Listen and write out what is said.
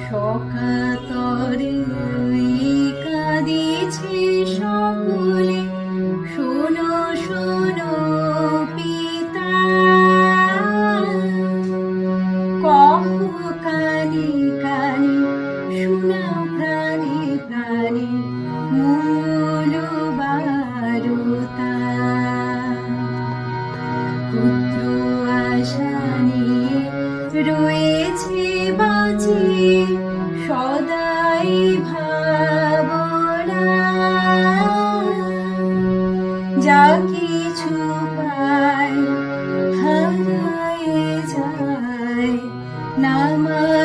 সকাতরে কাঁদিছে সকলে, শোনো শোনো পিতা, কহ কানে কানে, শোনাও প্রাণে প্রাণে মঙ্গল বারতা। পুত্র আশা নিয়ে রয়েছে বাঁচিয়ে সদাই ভাবনা, যা কিছু পায় হারায় যায় নামা